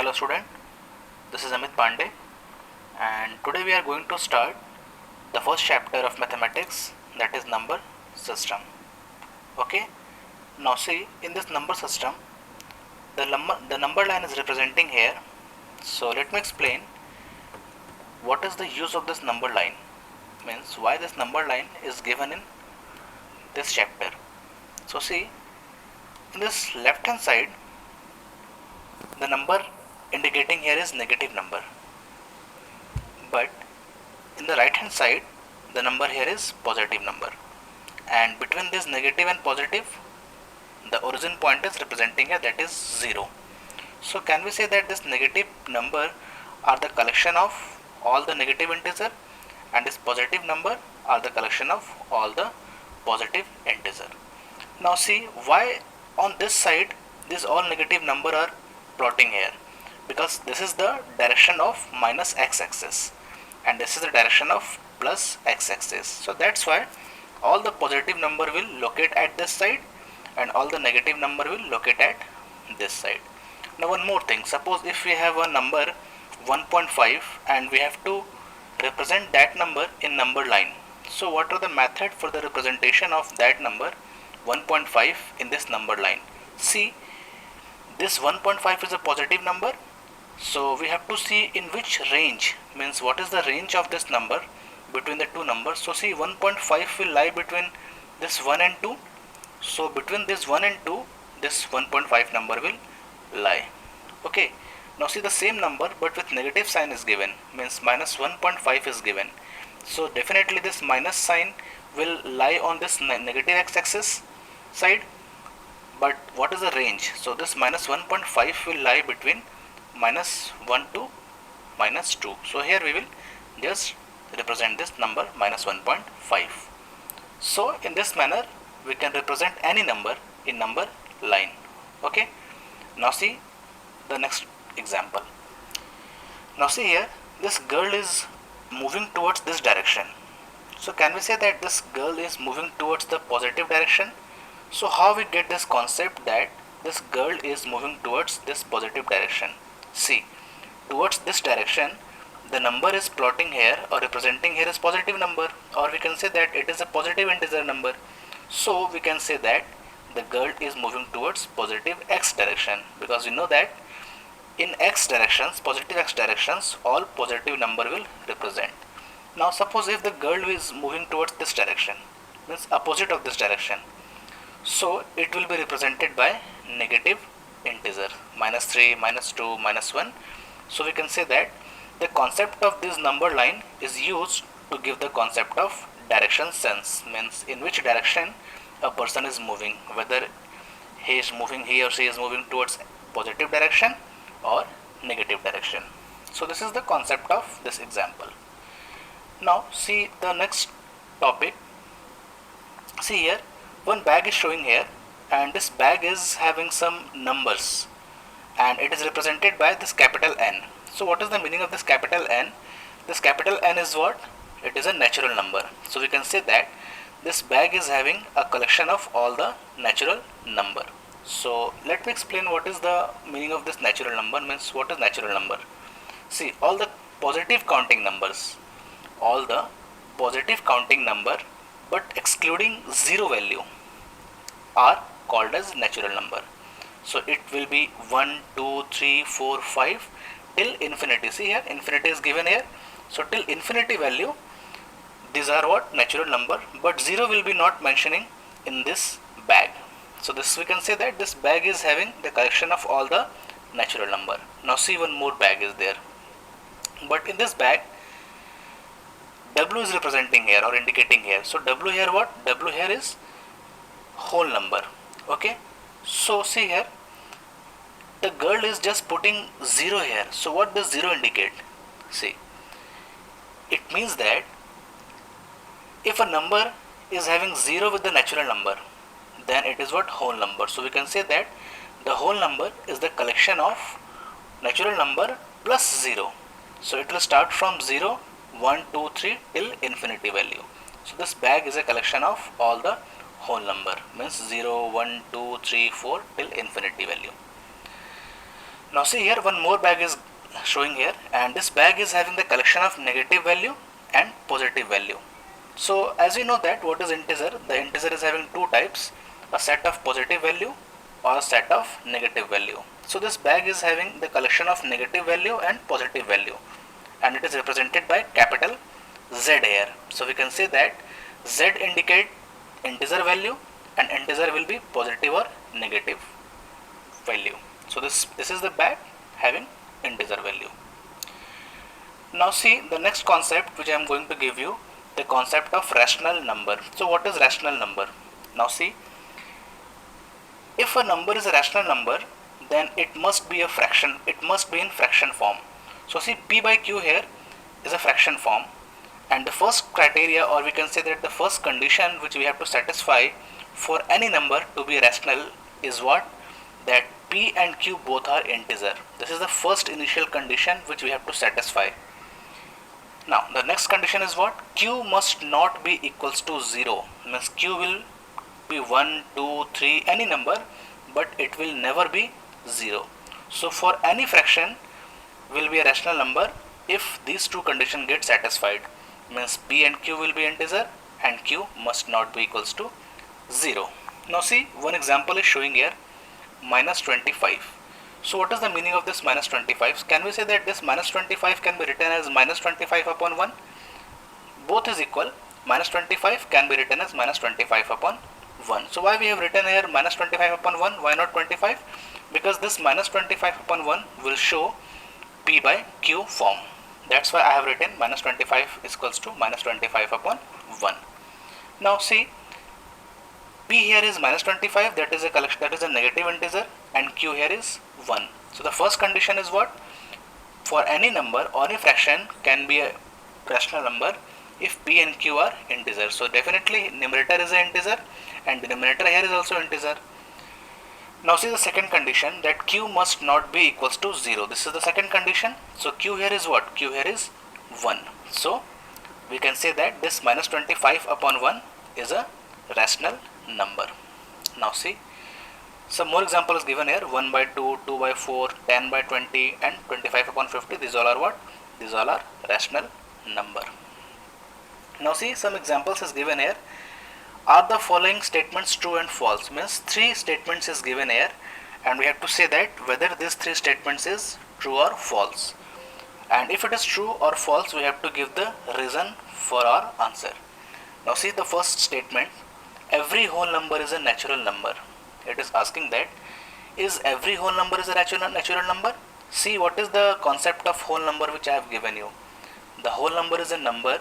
Hello student, this is Amit Pandey and today we are going to start the first chapter of mathematics, that is number system. Okay, now see, in this number system the number line is representing here. So let me explain what is the use of this number line, means why this number line is given in this chapter. So see, in this left hand side the number indicating here is negative number, but in the right hand side the number here is positive number, and between this negative and positive the origin point is representing here, that is 0. So can we say that this negative number are the collection of all the negative integer and this positive number are the collection of all the positive integer. Now see why on this side these all negative number are plotting here, because this is the direction of minus x axis and this is the direction of plus x axis. So that's why all the positive number will locate at this side and all the negative number will locate at this side. Now one more thing, suppose if we have a number 1.5 and we have to represent that number in number line. So what are the method for the representation of that number 1.5 in this number line? See, this 1.5 is a positive number, so we have to see in which range, means what is the range of this number between the two numbers. So see, 1.5 will lie between this 1 and 2. So between this 1 and 2 this 1.5 number will lie. Okay, now see the same number but with negative sign is given, means minus 1.5 is given. So definitely this minus sign will lie on this negative x axis side, but what is the range? So this minus 1.5 will lie between minus 1 to minus 2. So here we will just represent this number minus 1.5. So in this manner we can represent any number in number line. Okay, now see the next example. Now see here, this girl is moving towards this direction. So can we say that this girl is moving towards the positive direction? So how we get this concept that this girl is moving towards this positive direction? See, towards this direction the number is plotting here or representing here is positive number, or we can say that it is a positive integer number. So we can say that the girl is moving towards positive x direction, because we know that in x directions, positive x directions, all positive number will represent. Now suppose if the girl is moving towards this direction, means opposite of this direction, so it will be represented by negative integer, minus 3, minus 2, minus 1. So we can say that the concept of this number line is used to give the concept of direction sense, means in which direction a person is moving, whether he or she is moving towards positive direction or negative direction. So this is the concept of this example. Now see the next topic. See here, one bag is showing here and this bag is having some numbers and it is represented by this capital N. So what is the meaning of this capital N? This capital N is what? It is a natural number. So we can say that this bag is having a collection of all the natural number. So let me explain what is the meaning of this natural number, means what is natural number. See, all the positive counting numbers, all the positive counting number but excluding 0 value are called as natural number. So it will be 1, 2, 3, 4, 5 till infinity. See here, infinity is given here. So till infinity value, these are what? Natural number, but 0 will be not mentioning in this bag. So this we can say that this bag is having the collection of all the natural number. Now see, one more bag is there, but in this bag W is representing here or indicating here. So W here what? W here is whole number. Okay, so see here, the girl is just putting 0 here. So what does 0 indicate? See, it means that if a number is having 0 with the natural number, then it is what? Whole number. So we can say that the whole number is the collection of natural number plus 0. So it will start from 0, 1, 2, 3 till infinity value. So this bag is a collection of all the whole number, means 0, 1, 2, 3, 4 till infinity value. Now see here, one more bag is showing here, and this bag is having the collection of negative value and positive value. So as we know that what is integer, the integer is having two types, a set of positive value or a set of negative value. So this bag is having the collection of negative value and positive value, and it is represented by capital Z here. So we can say that Z indicate integer value and integer will be positive or negative value. So this is the bag having integer value. Now see the next concept which I am going to give you, the concept of rational number. So what is rational number? Now see, if a number is a rational number, then it must be a fraction, it must be in fraction form. So see, p by q here is a fraction form, and the first criteria, or we can say that the first condition which we have to satisfy for any number to be rational is what? That p and q both are integer. This is the first initial condition which we have to satisfy. Now the next condition is what? Q must not be equals to 0, means q will be 1, 2, 3, any number, but it will never be 0. So for any fraction will be a rational number if these two conditions get satisfied, means p and q will be integer and q must not be equals to 0. Now see, one example is showing here, minus 25. So what is the meaning of this minus 25? Can we say that this minus 25 can be written as minus 25 upon 1? Both is equal. Minus 25 can be written as minus 25 upon 1. So why we have written here minus 25 upon 1? Why not 25? Because this minus 25 upon 1 will show p by q form. That's why I have written minus 25 is equals to minus 25 upon 1. Now see, p here is minus 25, that is a collection, that is a negative integer, and q here is 1. So the first condition is what? For any number or any fraction can be a rational number if p and q are integer. So definitely numerator is an integer and denominator here is also integer. Now see the second condition, that q must not be equals to 0. This is the second condition. So q here is what? Q here is 1. So we can say that this minus 25 upon 1 is a rational number. Now see, some more example is given here, 1 by 2, 2 by 4, 10 by 20 and 25 upon 50. These all are what? These all are rational number. Now see, some examples is given here. Are the following statements true and false? Means 3 statements is given here, and we have to say that whether these 3 statements is true or false. And if it is true or false, we have to give the reason for our answer. Now see the first statement, every whole number is a natural number. It is asking that, is every whole number is a natural number? See, what is the concept of whole number which I have given you? The whole number is a number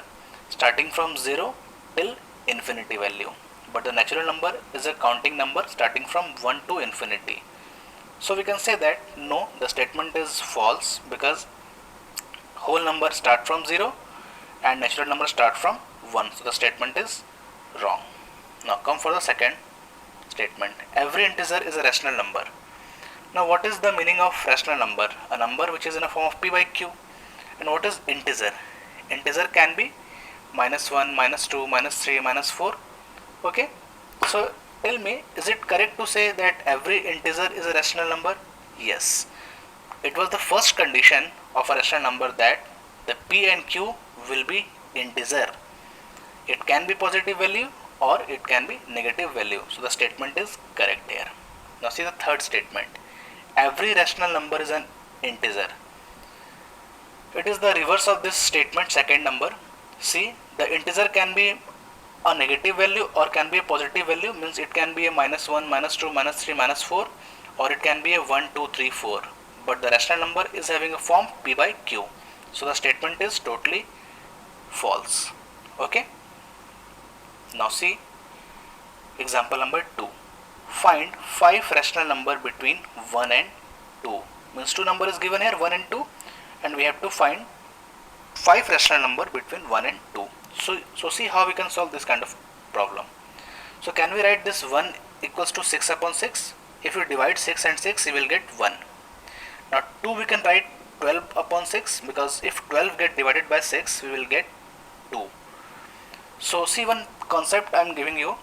starting from 0 till infinity value, but the natural number is a counting number starting from 1 to infinity. So we can say that no, the statement is false, because whole number start from 0 and natural number start from 1. So the statement is wrong. Now come for the second statement, every integer is a rational number. Now what is the meaning of rational number? A number which is in a form of p by q. And what is integer? Integer can be minus 1, minus 2, minus 3, minus 4. Okay, so tell me, is it correct to say that every integer is a rational number? Yes, it was the first condition of a rational number, that the p and q will be integer. It can be positive value or it can be negative value. So the statement is correct here. Now see the third statement, every rational number is an integer. It is the reverse of this statement, second number. See, the integer can be a negative value or can be a positive value, means it can be a minus 1, minus 2, minus 3, minus 4, or it can be a 1, 2, 3, 4. But the rational number is having a form p by q. So the statement is totally false. Okay. Now see example number 2. Find 5 rational number between 1 and 2. Means 2 number is given here, 1 and 2, and we have to find 5 rational number between 1 and 2. So see how we can solve this kind of problem. So can we write this 1 equals to 6 upon 6? If you divide 6 and 6, you will get 1. Now 2 we can write 12 upon 6, because if 12 get divided by 6, we will get 2. So see one concept I am giving you.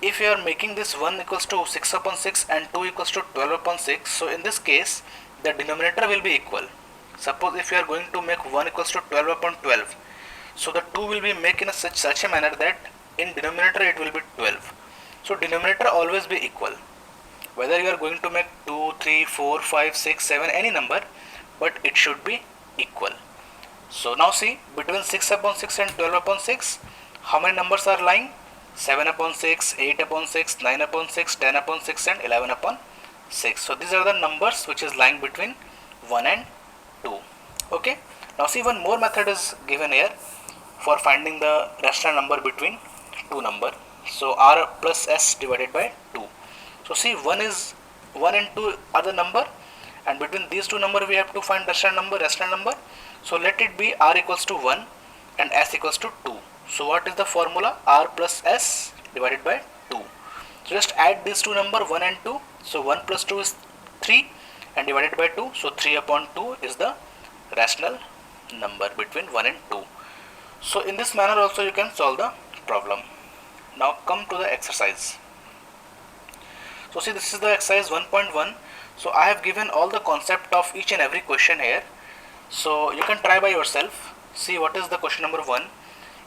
If you are making this 1 equals to 6 upon 6 and 2 equals to 12 upon 6, so in this case the denominator will be equal. Suppose if you are going to make 1 equals to 12 upon 12, so the 2 will be made in such a manner that in denominator it will be 12. So denominator always be equal. Whether you are going to make 2, 3, 4, 5, 6, 7, any number, but it should be equal. So now see, between 6 upon 6 and 12 upon 6, how many numbers are lying? 7 upon 6, 8 upon 6, 9 upon 6, 10 upon 6 and 11 upon 6. So these are the numbers which is lying between 1 and 2. Okay. Now see, one more method is given here for finding the rational number between two number. So r plus s divided by 2. So see, 1 and 2 are the number, and between these two number we have to find rational number. So let it be r equals to 1 and s equals to 2. So what is the formula? R plus s divided by 2. So just add these two number 1 and 2. So 1 plus 2 is 3 and divided by 2. So 3 upon 2 is the rational number between 1 and 2. So in this manner also you can solve the problem. Now come to the exercise. So see, this is the exercise 1.1. So I have given all the concept of each and every question here. So you can try by yourself. See, what is the question number 1?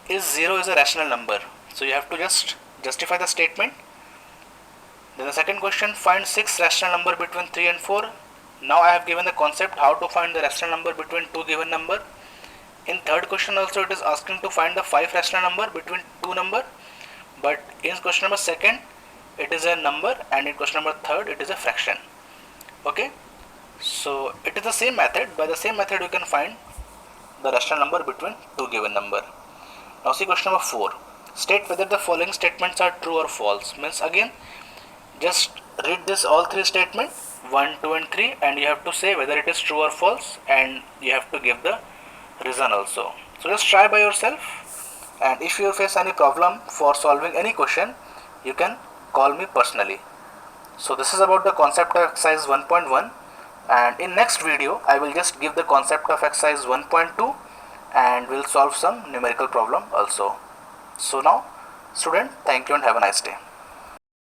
Is 0 is a rational number? So you have to just justify the statement. Then the second question, find 6 rational number between 3 and 4. Now I have given the concept how to find the rational number between two given number. In third question also it is asking to find the 5 rational number between two number. But in question number second it is a number, and in question number third it is a fraction. Okay. So it is the same method. By the same method you can find the rational number between two given number. Now see question number 4. State whether the following statements are true or false. Means again, just read this all three statements 1, 2 and 3, and you have to say whether it is true or false, and you have to give the reason also. So just try by yourself, and if you face any problem for solving any question, you can call me personally. So this is about the concept of exercise 1.1, and in next video I will just give the concept of exercise 1.2 and we'll solve some numerical problem also. So now student, thank you and have a nice day.